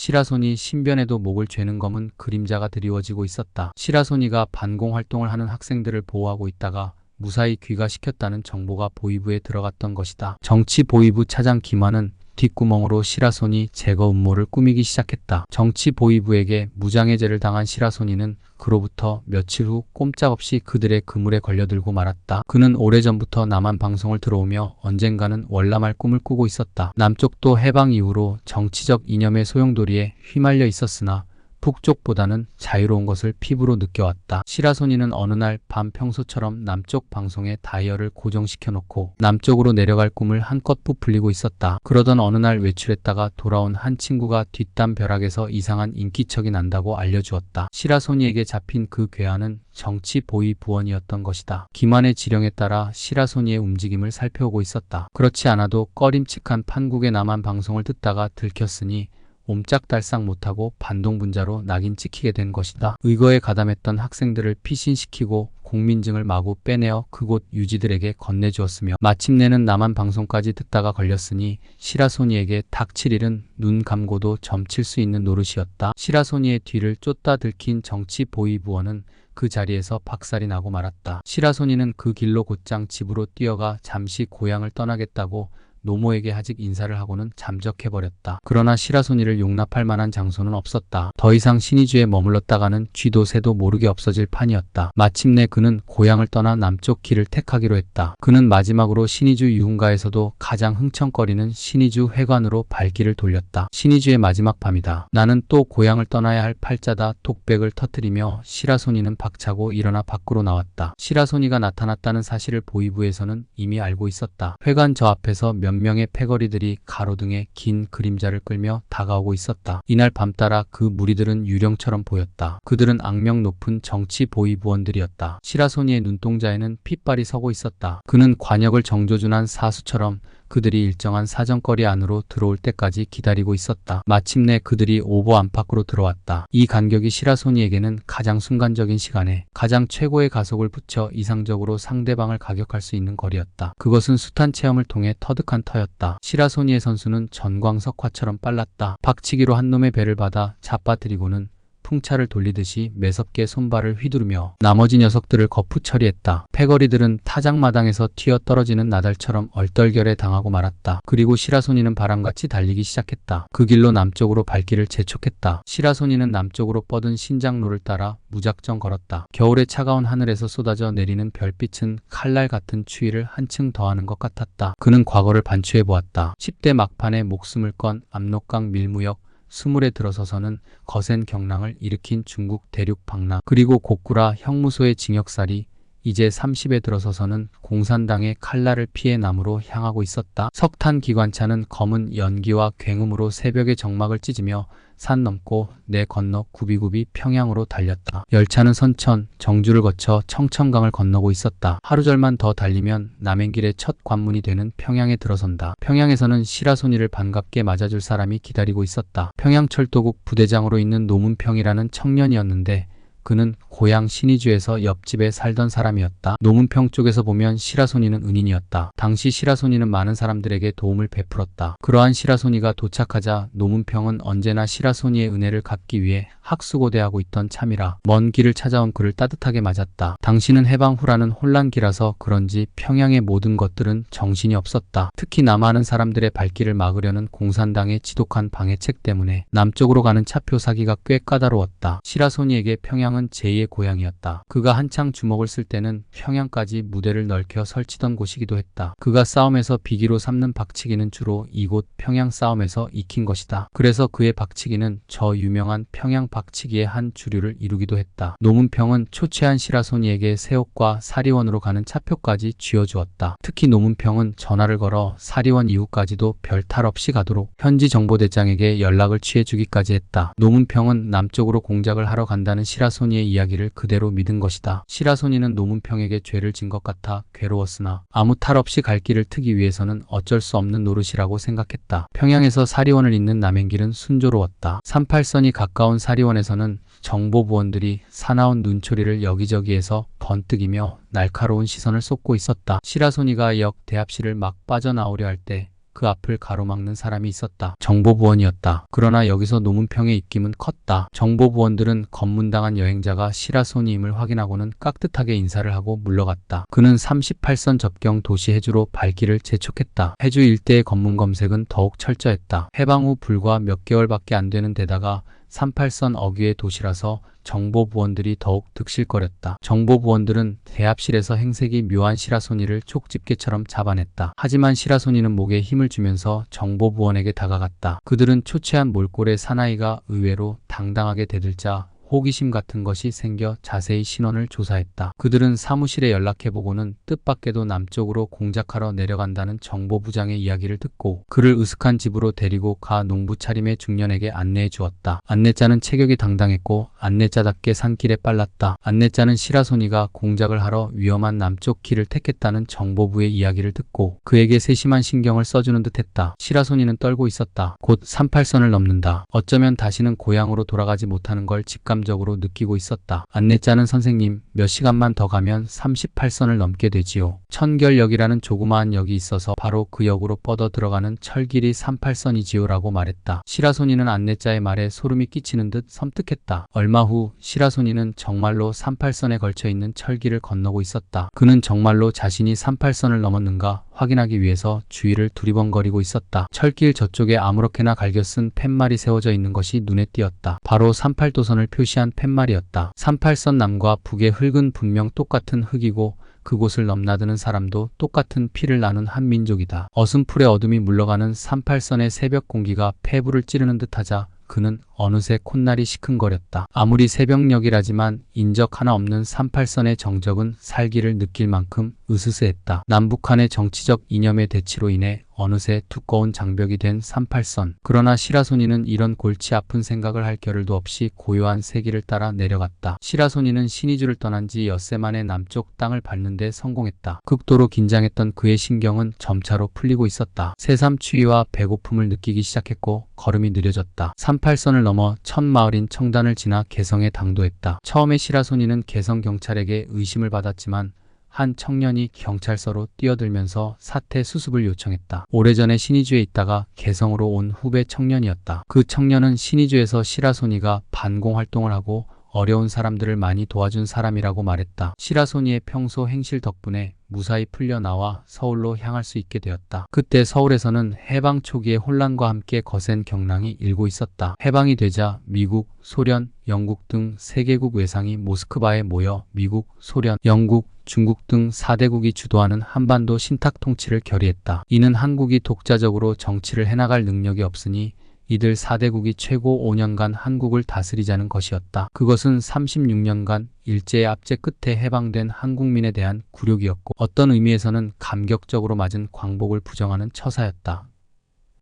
시라소니 신변에도 목을 죄는 검은 그림자가 드리워지고 있었다. 시라소니가 반공 활동을 하는 학생들을 보호하고 있다가 무사히 귀가시켰다는 정보가 보위부에 들어갔던 것이다. 정치 보위부 차장 김환은 뒷구멍으로 시라소니 제거 음모를 꾸미기 시작했다. 정치 보위부에게 무장해제를 당한 시라소니는 그로부터 며칠 후 꼼짝없이 그들의 그물에 걸려들고 말았다. 그는 오래전부터 남한 방송을 들어오며 언젠가는 월남할 꿈을 꾸고 있었다. 남쪽도 해방 이후로 정치적 이념의 소용돌이에 휘말려 있었으나 북쪽보다는 자유로운 것을 피부로 느껴왔다. 시라소니는 어느 날 밤 평소처럼 남쪽 방송에 다이얼을 고정시켜 놓고 남쪽으로 내려갈 꿈을 한껏 부풀리고 있었다. 그러던 어느 날 외출했다가 돌아온 한 친구가 뒷담 벼락에서 이상한 인기척이 난다고 알려주었다. 시라소니에게 잡힌 그 괴한은 정치 보위 부원이었던 것이다. 김환의 지령에 따라 시라소니의 움직임을 살펴오고 있었다. 그렇지 않아도 꺼림칙한 판국의 남한 방송을 듣다가 들켰으니 옴짝달싹 못하고 반동분자로 낙인 찍히게 된 것이다. 의거에 가담했던 학생들을 피신시키고 공민증을 마구 빼내어 그곳 유지들에게 건네주었으며 마침내는 남한 방송까지 듣다가 걸렸으니 시라소니에게 닥칠 일은 눈 감고도 점칠 수 있는 노릇이었다. 시라소니의 뒤를 쫓다 들킨 정치 보위부원은 그 자리에서 박살이 나고 말았다. 시라소니는 그 길로 곧장 집으로 뛰어가 잠시 고향을 떠나겠다고 노모에게 아직 인사를 하고는 잠적해버렸다. 그러나 시라소니를 용납할 만한 장소는 없었다. 더 이상 신의주에 머물렀다가는 쥐도 새도 모르게 없어질 판이었다. 마침내 그는 고향을 떠나 남쪽 길을 택하기로 했다. 그는 마지막으로 신의주 유흥가에서도 가장 흥청거리는 신의주 회관으로 발길을 돌렸다. 신의주의 마지막 밤이다. 나는 또 고향을 떠나야 할 팔자다. 독백을 터뜨리며 시라소니는 박차고 일어나 밖으로 나왔다. 시라소니가 나타났다는 사실을 보위부에서는 이미 알고 있었다. 회관 저 앞에서 몇 명의 패거리들이 가로등에 긴 그림자를 끌며 다가오고 있었다. 이날 밤따라 그 무리들은 유령처럼 보였다. 그들은 악명 높은 정치 보위부원들이었다. 시라소니의 눈동자에는 핏발이 서고 있었다. 그는 관역을 정조준한 사수처럼 그들이 일정한 사정거리 안으로 들어올 때까지 기다리고 있었다. 마침내 그들이 오보 안팎으로 들어왔다. 이 간격이 시라소니에게는 가장 순간적인 시간에 가장 최고의 가속을 붙여 이상적으로 상대방을 가격할 수 있는 거리였다. 그것은 숱한 체험을 통해 터득한 터였다. 시라소니의 선수는 전광석화처럼 빨랐다. 박치기로 한 놈의 배를 받아 잡아들이고는 풍차를 돌리듯이 매섭게 손발을 휘두르며 나머지 녀석들을 거푸 처리했다. 패거리들은 타작마당에서 튀어 떨어지는 나달처럼 얼떨결에 당하고 말았다. 그리고 시라소니는 바람같이 달리기 시작했다. 그 길로 남쪽으로 발길을 재촉했다. 시라소니는 남쪽으로 뻗은 신장로를 따라 무작정 걸었다. 겨울의 차가운 하늘에서 쏟아져 내리는 별빛은 칼날 같은 추위를 한층 더하는 것 같았다. 그는 과거를 반추해 보았다. 10대 막판에 목숨을 건 압록강 밀무역, 스물에 들어서서는 거센 경랑을 일으킨 중국 대륙 방랑, 그리고 고꾸라 형무소의 징역살이, 이제 30에 들어서서는 공산당의 칼날을 피해 남으로 향하고 있었다. 석탄 기관차는 검은 연기와 굉음으로 새벽의 정막을 찢으며 산 넘고 내 건너 구비구비 평양으로 달렸다. 열차는 선천, 정주를 거쳐 청천강을 건너고 있었다. 하루절만 더 달리면 남행길의 첫 관문이 되는 평양에 들어선다. 평양에서는 시라소니를 반갑게 맞아줄 사람이 기다리고 있었다. 평양철도국 부대장으로 있는 노문평이라는 청년이었는데 그는 고향 신의주에서 옆집에 살던 사람이었다. 노문평 쪽에서 보면 시라소니는 은인이었다. 당시 시라소니는 많은 사람들에게 도움을 베풀었다. 그러한 시라소니가 도착하자 노문평은 언제나 시라소니의 은혜를 갚기 위해 학수고대하고 있던 참이라 먼 길을 찾아온 그를 따뜻하게 맞았다. 당신은 해방 후라는 혼란기라서 그런지 평양의 모든 것들은 정신이 없었다. 특히 남하는 사람들의 발길을 막으려는 공산당의 지독한 방해책 때문에 남쪽으로 가는 차표 사기가 꽤 까다로웠다. 시라소니에게 평양은 제2의 고향이었다. 그가 한창 주먹을 쓸 때는 평양까지 무대를 넓혀 설치던 곳이기도 했다. 그가 싸움에서 비기로 삼는 박치기는 주로 이곳 평양 싸움에서 익힌 것이다. 그래서 그의 박치기는 저 유명한 평양 박치기의 한 주류를 이루기도 했다. 노문평은 초췌한 시라소니에게 새옥과 사리원으로 가는 차표까지 쥐어주었다. 특히 노문평은 전화를 걸어 사리원 이후까지도 별 탈 없이 가도록 현지 정보대장에게 연락을 취해주기까지 했다. 노문평은 남쪽으로 공작을 하러 간다는 시라소니의 이야기를 그대로 믿은 것이다. 시라소니는 노문평에게 죄를 진 것 같아 괴로웠으나 아무 탈 없이 갈 길을 트기 위해서는 어쩔 수 없는 노릇이라고 생각했다. 평양에서 사리원을 잇는 남행길은 순조로웠다. 38선이 가까운 사리원에서는 정보부원들이 사나운 눈초리를 여기저기에서 번뜩이며 날카로운 시선을 쏟고 있었다. 시라소니가 역 대합실을 막 빠져나오려 할 때 그 앞을 가로막는 사람이 있었다. 정보부원이었다. 그러나 여기서 노문평의 입김은 컸다. 정보부원들은 검문당한 여행자가 시라소니임을 확인하고는 깍듯하게 인사를 하고 물러갔다. 그는 38선 접경 도시 해주로 발길을 재촉했다. 해주 일대의 검문 검색은 더욱 철저했다. 해방 후 불과 몇 개월밖에 안 되는 데다가 38선 어귀의 도시라서 정보부원들이 더욱 득실거렸다. 정보부원들은 대합실에서 행색이 묘한 시라소니를 촉집게처럼 잡아냈다. 하지만 시라소니는 목에 힘을 주면서 정보부원에게 다가갔다. 그들은 초췌한 몰골의 사나이가 의외로 당당하게 대들자 호기심 같은 것이 생겨 자세히 신원을 조사했다. 그들은 사무실에 연락해보고는 뜻밖에도 남쪽으로 공작하러 내려간다는 정보부장의 이야기를 듣고 그를 으슥한 집으로 데리고 가 농부 차림의 중년에게 안내해 주었다. 안내자는 체격이 당당했고 안내자답게 산길에 빨랐다. 안내자는 시라소니가 공작을 하러 위험한 남쪽 길을 택했다는 정보부의 이야기를 듣고 그에게 세심한 신경을 써주는 듯했다. 시라소니는 떨고 있었다. 곧 38선을 넘는다. 어쩌면 다시는 고향으로 돌아가지 못하는 걸 직감적으로 느끼고 있었다. 안내자는 선생님, 몇 시간만 더 가면 38선을 넘게 되지요. 천결역이라는 조그마한 역이 있어서 바로 그 역으로 뻗어 들어가는 철길이 38선이지요 라고 말했다. 시라소니는 안내자의 말에 소름이 끼치는 듯 섬뜩했다. 얼마 후 시라소니는 정말로 38선에 걸쳐 있는 철길을 건너고 있었다. 그는 정말로 자신이 38선을 넘었는가 확인하기 위해서 주위를 두리번거리고 있었다. 철길 저쪽에 아무렇게나 갈겨 쓴 팻말이 세워져 있는 것이 눈에 띄었다. 바로 38도선을 표시한 팻말이었다. 38선 남과 북의 흙은 분명 똑같은 흙이고 그곳을 넘나드는 사람도 똑같은 피를 나눈 한 민족이다. 어슴풀의 어둠이 물러가는 38선의 새벽 공기가 폐부를 찌르는 듯하자 그는 어느새 콧날이 시큰거렸다. 아무리 새벽녘이라지만 인적 하나 없는 38선의 정적은 살기를 느낄 만큼 으스스했다. 남북한의 정치적 이념의 대치로 인해 어느새 두꺼운 장벽이 된 38선. 그러나 시라소니는 이런 골치 아픈 생각을 할 겨를도 없이 고요한 세기를 따라 내려갔다. 시라소니는 신의주를 떠난 지 엿새 만에 남쪽 땅을 밟는 데 성공했다. 극도로 긴장했던 그의 신경은 점차로 풀리고 있었다. 새삼 추위와 배고픔을 느끼기 시작했고 걸음이 느려졌다. 38선을 넘어 첫 마을인 청단을 지나 개성에 당도했다. 처음에 시라소니는 개성 경찰에게 의심을 받았지만 한 청년이 경찰서로 뛰어들면서 사태 수습을 요청했다. 오래전에 신의주에 있다가 개성으로 온 후배 청년이었다. 그 청년은 신의주에서 시라소니가 반공 활동을 하고 어려운 사람들을 많이 도와준 사람이라고 말했다. 시라소니의 평소 행실 덕분에 무사히 풀려나와 서울로 향할 수 있게 되었다. 그때 서울에서는 해방 초기의 혼란과 함께 거센 경랑이 일고 있었다. 해방이 되자 미국, 소련, 영국 등 세계국 외상이 모스크바에 모여 미국, 소련, 영국, 중국 등 4대국이 주도하는 한반도 신탁 통치를 결의했다. 이는 한국이 독자적으로 정치를 해나갈 능력이 없으니 이들 4대국이 최고 5년간 한국을 다스리자는 것이었다. 그것은 36년간 일제의 압제 끝에 해방된 한국민에 대한 굴욕이었고 어떤 의미에서는 감격적으로 맞은 광복을 부정하는 처사였다.